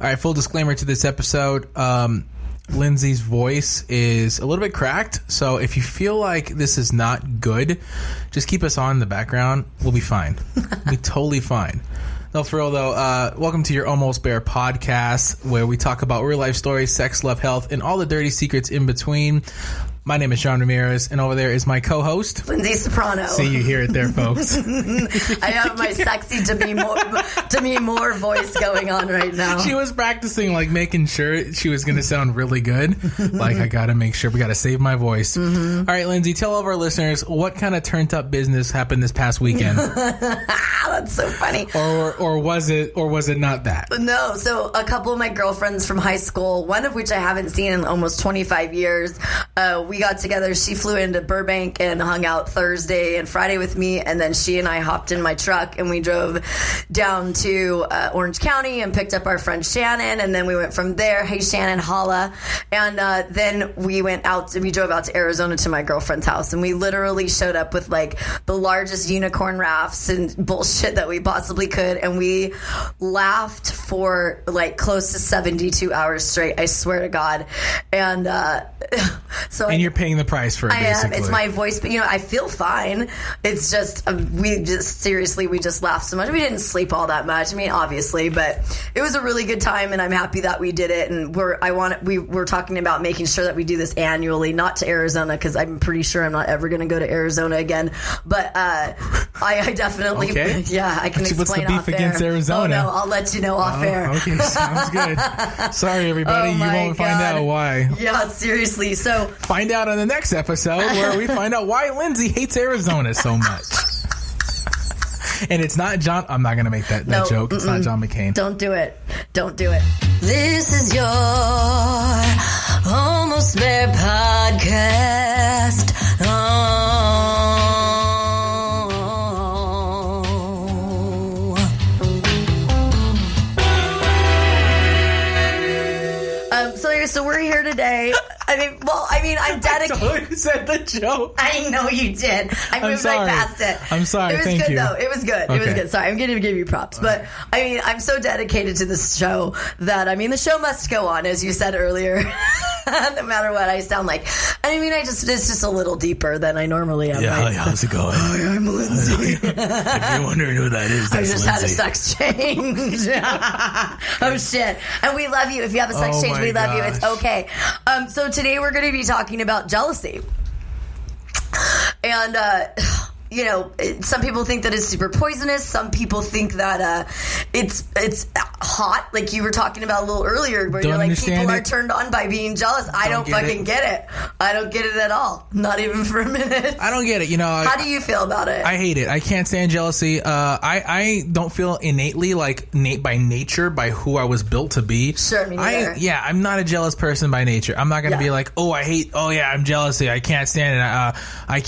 right, full disclaimer to this episode. Lyndsay's voice is a little bit cracked, so if you feel like this is not good, just keep us on in the background. We'll be fine. We'll be totally fine. No, for real, though, welcome to your Almost Bare podcast, where we talk about real-life stories, sex, love, health, and all the dirty secrets in between. My name is Ramirez, and over there is my co-host, Lyndsay Soprano. See, you hear it there, folks. I have my sexy Demi Moore voice going on right now. She was practicing, like, making sure she was going to sound really good. Like, I got to make sure. We got to save my voice. Mm-hmm. All right, Lyndsay, tell all of our listeners what kind of turned-up business happened this past weekend. That's so funny. Or was it not that? No, so a couple of my girlfriends from high school, one of which I haven't seen in almost 25 years, we got together. She flew into Burbank and hung out Thursday and Friday with me, and then she and I hopped in my truck and we drove down to Orange County and picked up our friend Shannon, and then we went from there. Hey Shannon, holla. And then we drove out to Arizona to my girlfriend's house, and we literally showed up with like the largest unicorn rafts and bullshit that we possibly could, and we laughed for like close to 72 hours straight, I swear to God. And and you're paying the price for it, basically. It's my voice, but I feel fine. It's just we just laughed so much. We didn't sleep all that much. I mean, obviously, but it was a really good time, and I'm happy that we did it. And we're talking about making sure that we do this annually, not to Arizona, because I'm pretty sure I'm not ever going to go to Arizona again. But I definitely, okay. Yeah, I can explain. What's the beef against Arizona? Oh no, I'll let you know off air. Okay, sounds good. Sorry, everybody, you won't find out why. Yeah, seriously. So find out on the next episode where we find out why Lyndsay hates Arizona so much. And it's not John. I'm not going to make that joke. It's not John McCain. Don't do it. Don't do it. This is your Almost Bare podcast. So we're here today. I'm dedicated. You said the joke. I know you did. I moved right past it. I'm sorry. Thank you. It was good, though. It was good. Sorry, I'm going to give you props. But, I'm so dedicated to this show that, the show must go on, as you said earlier, no matter what I sound like. It's just a little deeper than I normally am. Yeah, how's it going? Hi, I'm Lyndsay. If you're wondering who that is, that's Lyndsay. Had a sex change. Oh, shit. And we love you. If you have a sex change, we love you. It's okay. So today we're going to be talking about jealousy. And, some people think that it's super poisonous. Some people think that it's hot, like you were talking about a little earlier, where you're like, people are turned on by being jealous. I don't fucking get it. I don't get it at all. Not even for a minute. I don't get it. How do you feel about it? I hate it. I can't stand jealousy. I don't feel innately by nature, by who I was built to be. Sure, me neither. I'm not a jealous person by nature. I'm not going to be like, I'm jealousy. I can't stand it. I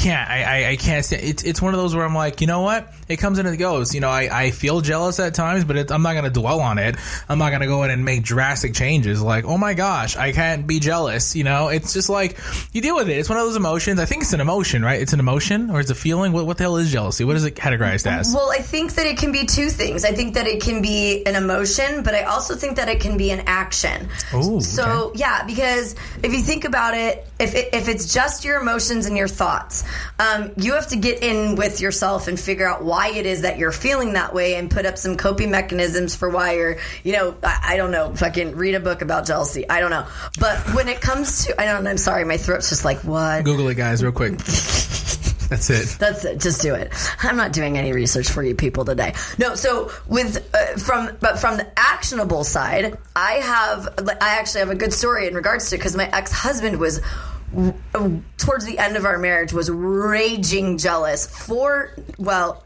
can't stand it. It's one of those where I'm like, you know what? It comes and it goes. I feel jealous at times, but I'm not going to dwell on it. I'm not going to go in and make drastic changes like, oh my gosh, I can't be jealous. It's just like, you deal with it. It's one of those emotions. I think it's an emotion, right? It's an emotion, or it's a feeling. What the hell is jealousy? What is it categorized as? Well, I think that it can be two things. I think that it can be an emotion, but I also think that it can be an action. Oh, so okay. Yeah, because if you think about it, if it's just your emotions and your thoughts, you have to get in with yourself and figure out why it is that you're feeling that way and put up some coping mechanisms for why you're, I don't know, fucking read a book about jealousy. I don't know. But when it comes to, I'm sorry, my throat's just like, what? Google it, guys, real quick. That's it. That's it. Just do it. I'm not doing any research for you people today. No. So from the actionable side, I actually have a good story in regards to, because my ex-husband was towards the end of our marriage was raging jealous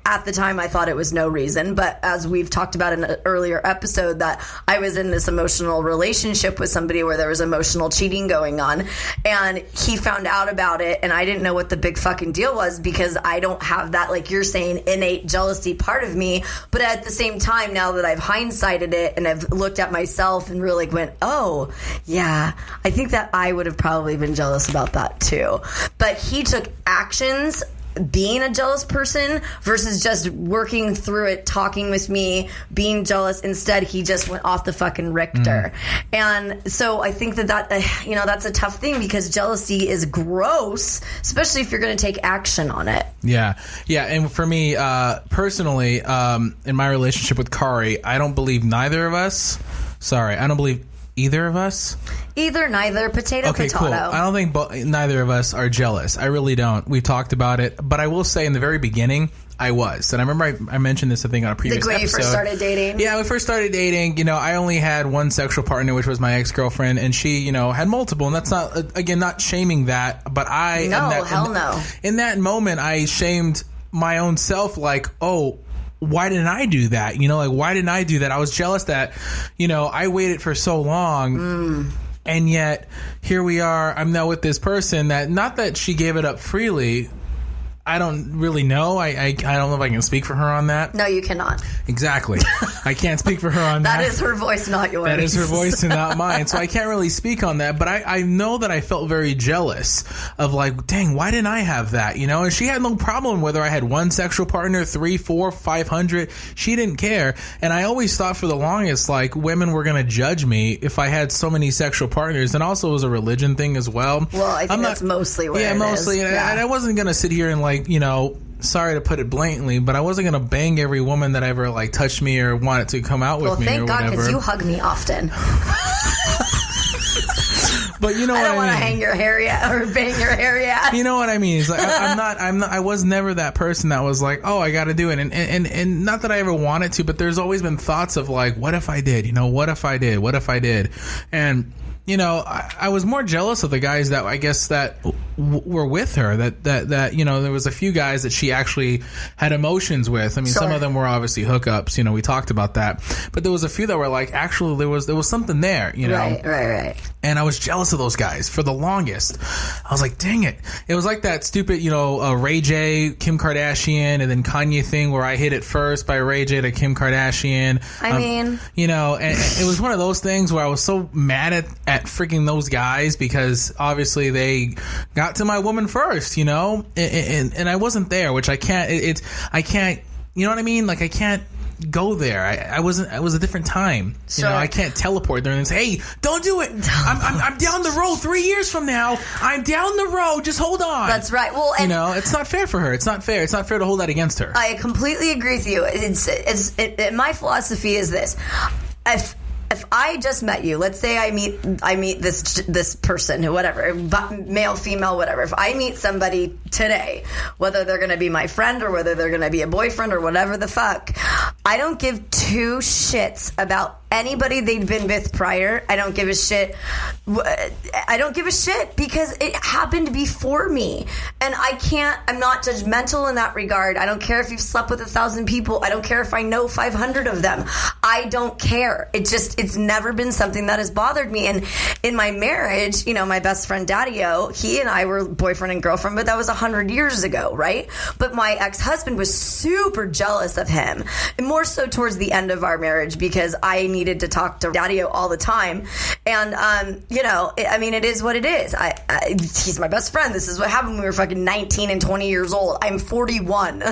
at the time I thought it was no reason, but as we've talked about in an earlier episode, that I was in this emotional relationship with somebody where there was emotional cheating going on, and he found out about it, and I didn't know what the big fucking deal was, because I don't have that, like you're saying, innate jealousy part of me. But at the same time, now that I've hindsighted it and I've looked at myself and really went, oh yeah, I think that I would have probably been jealous about that too. But he took actions being a jealous person versus just working through it, talking with me, being jealous. Instead, he just went off the fucking Richter. And so I think that that's a tough thing, because jealousy is gross, especially if you're going to take action on it. Yeah. And for me, personally, in my relationship with Kari, I don't believe neither of us. Sorry, I don't believe either of us. Either, neither, potato, potato. Cool. I don't think neither of us are jealous. I really don't. We've talked about it. But I will say in the very beginning, I was. And I remember I mentioned this, I think, on a previous episode. When you first started dating? Yeah, when we first started dating, I only had one sexual partner, which was my ex-girlfriend. And she, had multiple. And that's not, again, not shaming that. But hell no. In that moment, I shamed my own self, like, oh, why didn't I do that? Why didn't I do that? I was jealous that, I waited for so long. And yet, here we are. I'm now with this person that, not that she gave it up freely. I don't really know. I don't know if I can speak for her on that. No, you cannot. Exactly. I can't speak for her on that. That is her voice, not yours. That is her voice and not mine. So I can't really speak on that. But I know that I felt very jealous of, like, dang, why didn't I have that? And she had no problem whether I had one sexual partner, 3, 4, 500. She didn't care. And I always thought for the longest, like, women were going to judge me if I had so many sexual partners. And also it was a religion thing as well. Well, I think that's mostly what it is. Yeah, mostly. And I wasn't going to sit here and, like, sorry to put it blatantly, but I wasn't going to bang every woman that ever, like, touched me or wanted to come out with me or whatever. Well, thank God, because you hug me often. But I don't want to hang your hair yet or bang your hair yet. You know what I mean? It's like, I was never that person that was like, oh, I got to do it. And not that I ever wanted to, but there's always been thoughts of, like, what if I did? What if I did? What if I did? And I was more jealous of the guys that I guess that were with her. That there was a few guys that she actually had emotions with. I mean, some of them were obviously hookups. We talked about that, but there was a few that were like, actually, there was something there. Right. And I was jealous of those guys for the longest. I was like, dang it! It was like that stupid, Ray J, Kim Kardashian, and then Kanye thing where I hit it first by Ray J to Kim Kardashian. I mean, and it was one of those things where I was so mad at freaking those guys because obviously they got to my woman first, and I wasn't there, which I can't. I can't. You know what I mean? Like, I can't go there. I wasn't. It was a different time. Sure. I can't teleport there and say, "Hey, don't do it. I'm down the road 3 years from now. I'm down the road. Just hold on." That's right. Well, and it's not fair for her. It's not fair. It's not fair to hold that against her. I completely agree with you. My philosophy is this: if I just met you, let's say I meet this person, who, whatever, male, female, whatever. If I meet somebody today, whether they're going to be my friend or whether they're going to be a boyfriend or whatever the fuck, I don't give two shits about anybody they've been with prior. I don't give a shit. I don't give a shit because it happened before me, and I'm not judgmental in that regard. I don't care if you've slept with 1,000 people. I don't care if I know 500 of them. I don't care. It's never been something that has bothered me. And in my marriage, my best friend Daddy-O, he and I were boyfriend and girlfriend, but that was 100 years ago, right? But my ex-husband was super jealous of him, and more so towards the end of our marriage, because I needed to talk to Daddy-O all the time. And, it is what it is. He's my best friend. This is what happened when we were fucking 19 and 20 years old. I'm 41.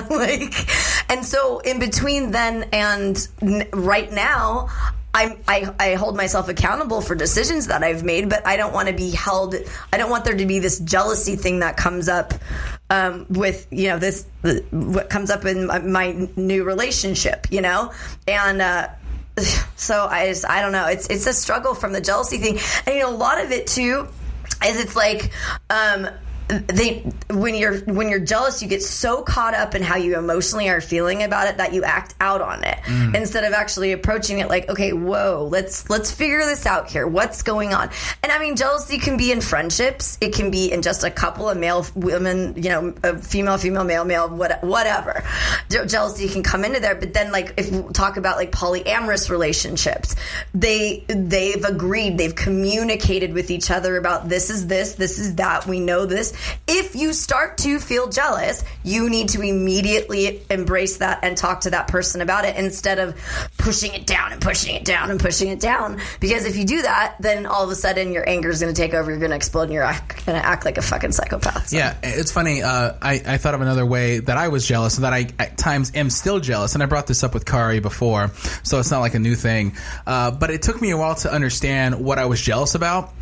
And so in between then and right now, I hold myself accountable for decisions that I've made, but I don't want to be held. I don't want there to be this jealousy thing that comes up with what comes up in my new relationship, and so I don't know. It's a struggle from the jealousy thing, and a lot of it too is it's like when you're jealous, you get so caught up in how you emotionally are feeling about it that you act out on it instead of actually approaching it like, okay, whoa, let's figure this out here. What's going on? And I mean, jealousy can be in friendships. It can be in just a couple of male, women, a female, male, whatever. Jealousy can come into there. But then, like, if we talk about like polyamorous relationships, they've agreed, they've communicated with each other about this is that, we know this. if you start to feel jealous, you need to immediately embrace that and talk to that person about it instead of pushing it down and pushing it down and pushing it down. Because if you do that, then all of a sudden your anger is going to take over. You're going to explode and you're going to act like a fucking psychopath. So. Yeah, it's funny. I thought of another way that I was jealous and that I at times am still jealous. And I brought this up with Kari before, so it's not like a new thing. But it took me a while to understand what I was jealous about.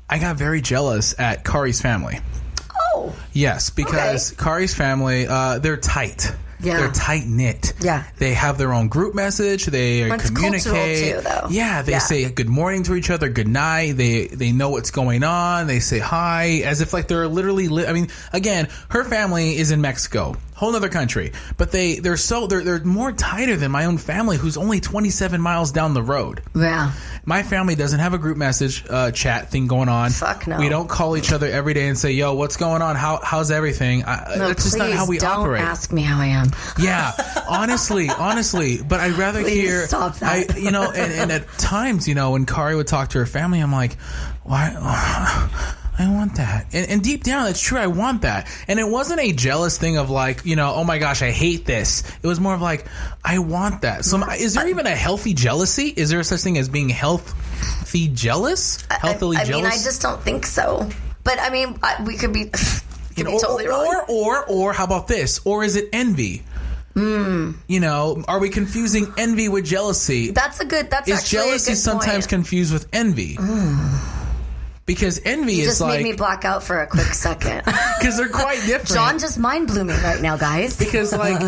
I got very jealous at Kari's family. Oh. Yes, because Kari's family, they're tight. Yeah. They're tight-knit. Yeah. They have their own group message. They communicate. Cultural too, though. Yeah, they say good morning to each other, good night. They know what's going on. They say hi as if like they're literally I mean, again, her family is in Mexico. Whole other country, but they're more tighter than my own family, who's only 27 miles down the road. Yeah, my family doesn't have a group message chat thing going on. Fuck no. We don't call each other every day and say, "Yo, what's going on? How's everything?" That's just not how we operate. Don't ask me how I am. Yeah, honestly, but I'd rather hear. Stop that. And at times, when Kari would talk to her family, I'm like, why? I want that. And deep down, it's true. I want that. And it wasn't a jealous thing of like, oh my gosh, I hate this. It was more of like, I want that. So is there even a healthy jealousy? Is there such thing as being healthy jealous? Healthily jealous? I mean, I just don't think so. But I mean, we could be, totally wrong. Or how about this? Or is it envy? Are we confusing envy with jealousy? That's is jealousy sometimes confused with envy? Because envy is like... You just made me black out for a quick second. Because they're quite different. John just mind blew me right now, guys. Because, like,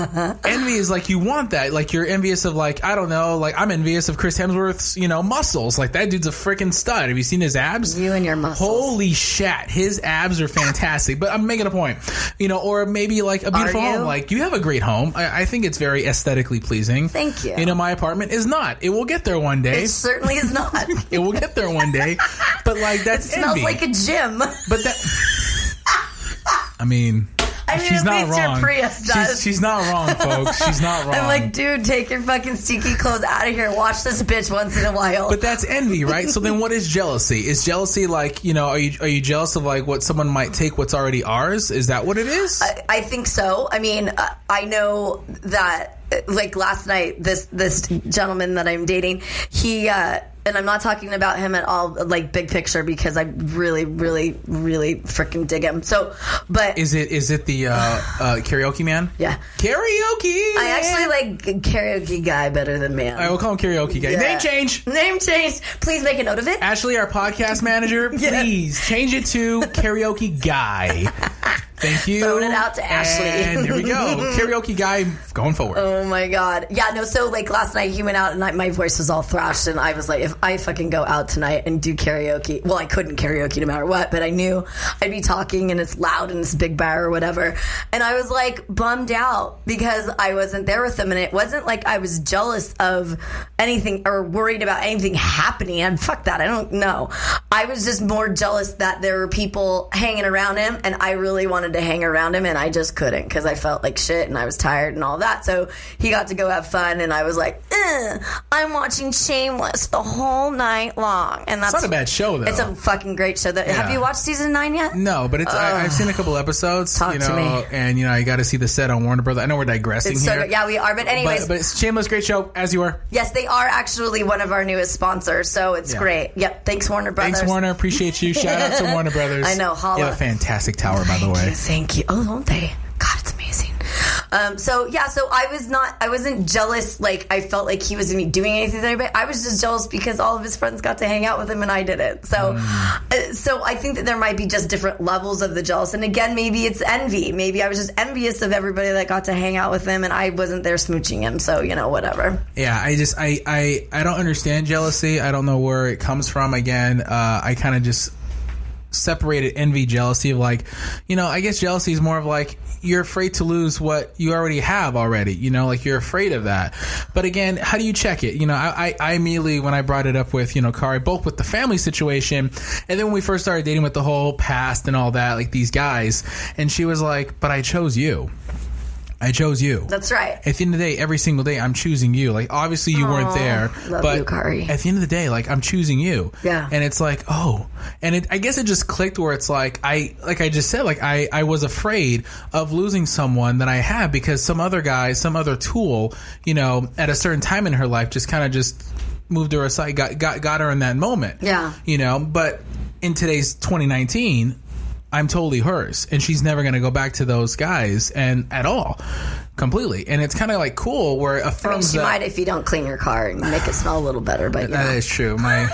envy is like you want that. Like, you're envious of, like, I don't know, like, I'm envious of Chris Hemsworth's, muscles. Like, that dude's a freaking stud. Have you seen his abs? You and your muscles. Holy shit. His abs are fantastic. But I'm making a point. Or maybe, like, a beautiful home. Like, you have a great home. I think it's very aesthetically pleasing. Thank you. My apartment is not. It will get there one day. It certainly is not. It will get there one day. But, like, that's It smells like a gym. But that... I mean, she's not wrong. She's not wrong, folks. She's not wrong. I'm like, dude, take your fucking stinky clothes out of here. Watch this bitch once in a while. But that's envy, right? So then what is jealousy? Is jealousy like, are you jealous of like what someone might take what's already ours? Is that what it is? I think so. I mean, I know that like last night, this gentleman that I'm dating, he... and I'm not talking about him at all, like big picture, because I really, really, really freaking dig him. So, but is it the karaoke man? Yeah, karaoke. I actually like karaoke guy better than man. All right, we'll call him karaoke guy. Yeah. Name change. Please make a note of it. Ashley, our podcast manager, please change it to karaoke guy. Thank you. Throwing it out to Ashley. And there we go. Karaoke guy going forward. Oh my God. Yeah, no, so like last night he went out and my voice was all thrashed and I was like, if I fucking go out tonight and do karaoke, well, I couldn't karaoke no matter what, but I knew I'd be talking and it's loud in this big bar or whatever. And I was like bummed out because I wasn't there with him, and it wasn't like I was jealous of anything or worried about anything happening. And fuck that. I don't know. I was just more jealous that there were people hanging around him and I really wanted to hang around him and I just couldn't because I felt like shit and I was tired and all that. So he got to go have fun and I was like, I'm watching Shameless the whole night long. And that's not a bad show though. It's a fucking great show. Have you watched season 9 yet? No, but it's I've seen a couple episodes. Talk to me. And I got to see the set on Warner Brothers. I know we're digressing it's here. So good. Yeah, we are. But anyways, but it's Shameless, great show as you are. Yes, they are actually one of our newest sponsors, so it's great. Yep, thanks Warner Brothers. Thanks Warner, appreciate you. Shout out to Warner Brothers. I know. Holla. You have a fantastic tower, by the way. Thank you. Oh, don't they? God, it's amazing. So I wasn't jealous. Like I felt like he was going to be doing anything to anybody. I was just jealous because all of his friends got to hang out with him and I didn't. So I think that there might be just different levels of the jealous. And again, maybe it's envy. Maybe I was just envious of everybody that got to hang out with him and I wasn't there smooching him. So, whatever. Yeah. I don't understand jealousy. I don't know where it comes from. Again, I kind of just separated envy, jealousy of like, I guess jealousy is more of like, you're afraid to lose what you already have already, like you're afraid of that. But again, how do you check it? I immediately, when I brought it up with, Kari, both with the family situation and then when we first started dating with the whole past and all that, like these guys, and she was like, but I chose you. I chose you. That's right. At the end of the day, every single day, I'm choosing you. Like, obviously you weren't there, love you, Kari. At the end of the day, like, I'm choosing you. Yeah. And it's like, and I guess it just clicked where it's like I just said, like, I was afraid of losing someone that I had because some other guy, some other tool, you know, at a certain time in her life just kind of just moved her aside, got her in that moment. Yeah. You know, but in today's 2019, I'm totally hers, and she's never going to go back to those guys and at all, completely. And it's kind of like cool where it affirms she might if you don't clean your car and make it smell a little better. But that is true. My